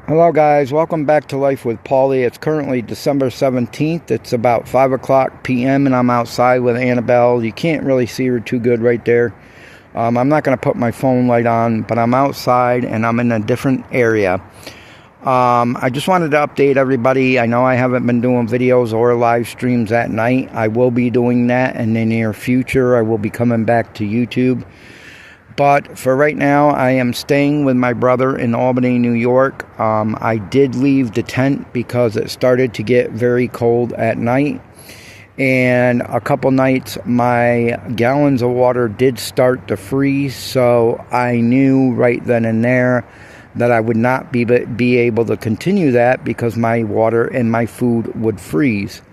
Hello guys, welcome back to Life with Paulie. It's currently December 17th. It's about 5 o'clock p.m. and I'm outside with Annabelle. You can't really see her too good right there. I'm not going to put my phone light on, but I'm outside and I'm in a different area. I just wanted to update everybody. I know I haven't been doing videos or live streams at night. I will be doing that in the near future. I will be coming back to YouTube. But for right now, I am staying with my brother in Albany, New York. I did leave the tent because it started to get very cold at night. And a couple nights, my gallons of water did start to freeze. So I knew right then and there that I would not be able to continue that because my water and my food would freeze.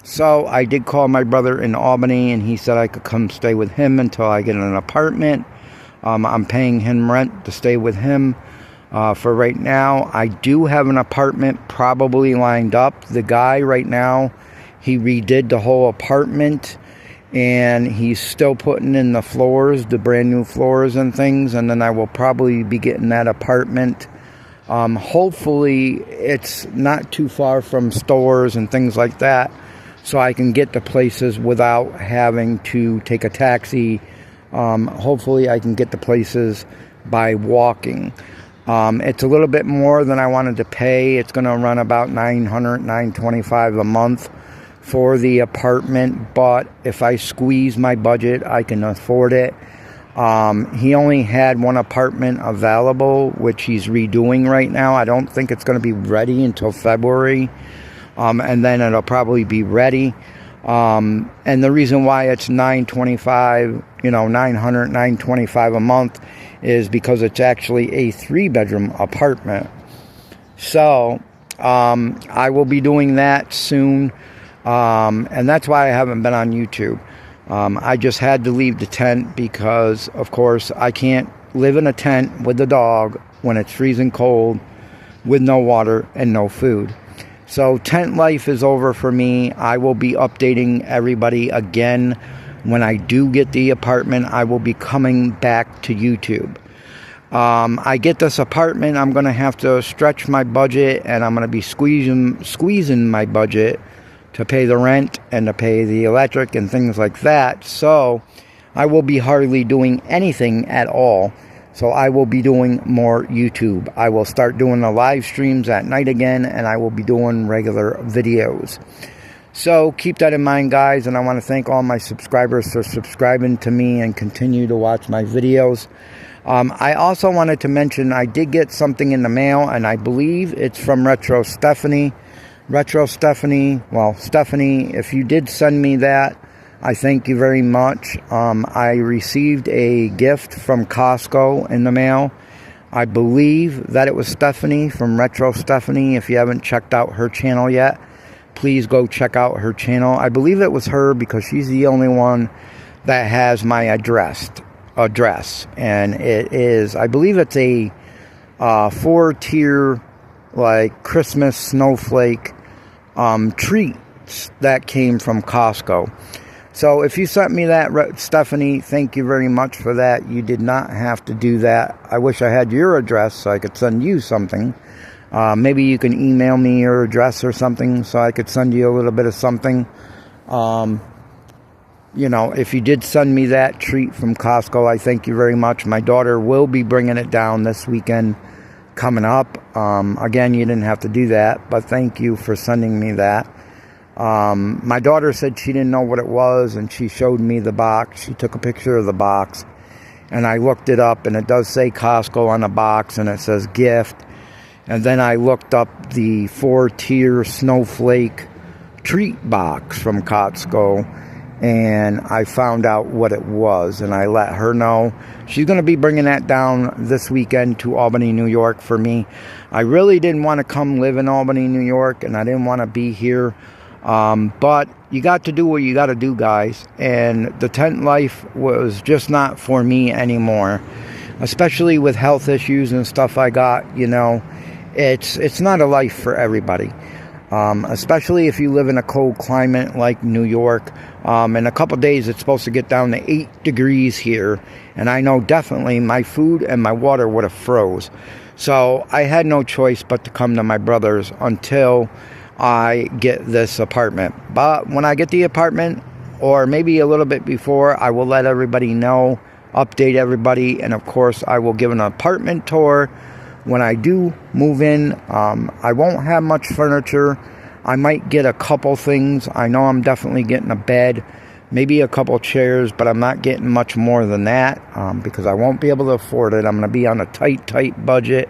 So I did call my brother in Albany, and he said I could come stay with him until I get an apartment. I'm paying him rent to stay with him for right now. I do have an apartment probably lined up. The guy right now, he redid the whole apartment, and he's still putting in the floors, the brand new floors and things, and then I will probably be getting that apartment. Hopefully it's not too far from stores and things like that, so I can get to places without having to take a taxi. Hopefully I can get to places by walking. It's a little bit more than I wanted to pay. It's going to run about $925 a month for the apartment, but if I squeeze my budget, I can afford it. He only had one apartment available, which he's redoing right now. I don't think it's going to be ready until February. And then it'll probably be ready. And the reason why it's $925 a month is because it's actually a 3-bedroom apartment. So, I will be doing that soon. And that's why I haven't been on YouTube. I just had to leave the tent because, of course, I can't live in a tent with the dog when it's freezing cold with no water and no food. So tent life is over for me. I will be updating everybody again. When I do get the apartment, I will be coming back to YouTube. I get this apartment, I'm going to have to stretch my budget, and I'm going to be squeezing my budget to pay the rent and to pay the electric and things like that. So I will be hardly doing anything at all. So I will be doing more YouTube. I will start doing the live streams at night again, and I will be doing regular videos. So keep that in mind, guys, and I want to thank all my subscribers for subscribing to me and continue to watch my videos. I also wanted to mention I did get something in the mail, and I believe it's from Retro Stephanie. Retro Stephanie, well, Stephanie, if you did send me that, I thank you very much. I received a gift from Costco in the mail. I believe that it was Stephanie from Retro Stephanie. If you haven't checked out her channel yet, please go check out her channel. I believe it was her because she's the only one that has my address. And it is, I believe it's a 4-tier, like, Christmas snowflake treats that came from Costco. So if you sent me that, Stephanie, thank you very much for that. You did not have to do that. I wish I had your address so I could send you something. Maybe you can email me your address or something so I could send you a little bit of something. If you did send me that treat from Costco, I thank you very much. My daughter will be bringing it down this weekend coming up. Again, you didn't have to do that, but thank you for sending me that. My daughter said she didn't know what it was, and she showed me the box. She took a picture of the box, and I looked it up, and it does say Costco on the box, and it says gift. And then I looked up the 4-tier snowflake treat box from Costco, and I found out what it was, and I let her know. She's going to be bringing that down this weekend to Albany, New York for me. I really didn't want to come live in Albany, New York, and I didn't want to be here. But you got to do what you got to do, guys. And the tent life was just not for me anymore, especially with health issues and stuff I got. It's not a life for everybody. especially if you live in a cold climate like New York. In a couple days, it's supposed to get down to 8 degrees here, and I know definitely my food and my water would have froze. So I had no choice but to come to my brother's until I get this apartment. But when I get the apartment, or maybe a little bit before, I will let everybody know, update everybody, and of course I will give an apartment tour when I do move in. I won't have much furniture. I might get a couple things. I know I'm definitely getting a bed, maybe a couple chairs, but I'm not getting much more than that because I won't be able to afford it. I'm going to be on a tight budget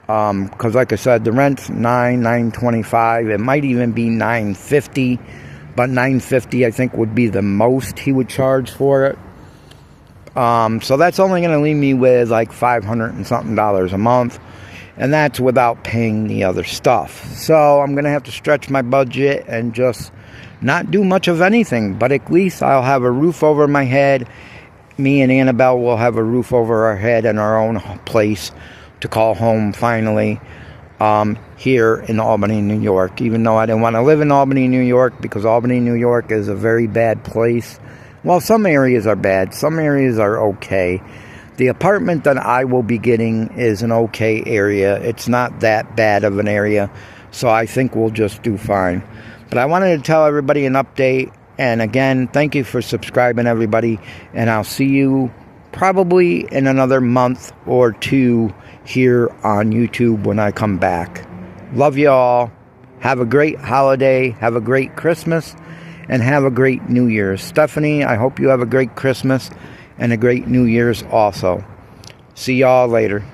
because like I said, the rent's $925. It might even be $950, but $950 I think would be the most he would charge for it. So that's only going to leave me with like $500 and something a month, and that's without paying the other stuff. So I'm going to have to stretch my budget and just not do much of anything, but at least I'll have a roof over my head. Me and Annabelle will have a roof over our head and our own place to call home finally, here in Albany, New York, even though I didn't want to live in Albany, New York, because Albany, New York is a very bad place. Well, some areas are bad, some areas are okay. The apartment that I will be getting is an okay area. It's not that bad of an area, so I think we'll just do fine. But I wanted to tell everybody an update, and again, thank you for subscribing, everybody, and I'll see you probably in another month or two here on YouTube when I come back. Love you all. Have a great holiday. Have a great Christmas. And have a great New Year's. Stephanie, I hope you have a great Christmas and a great New Year's also. See y'all later.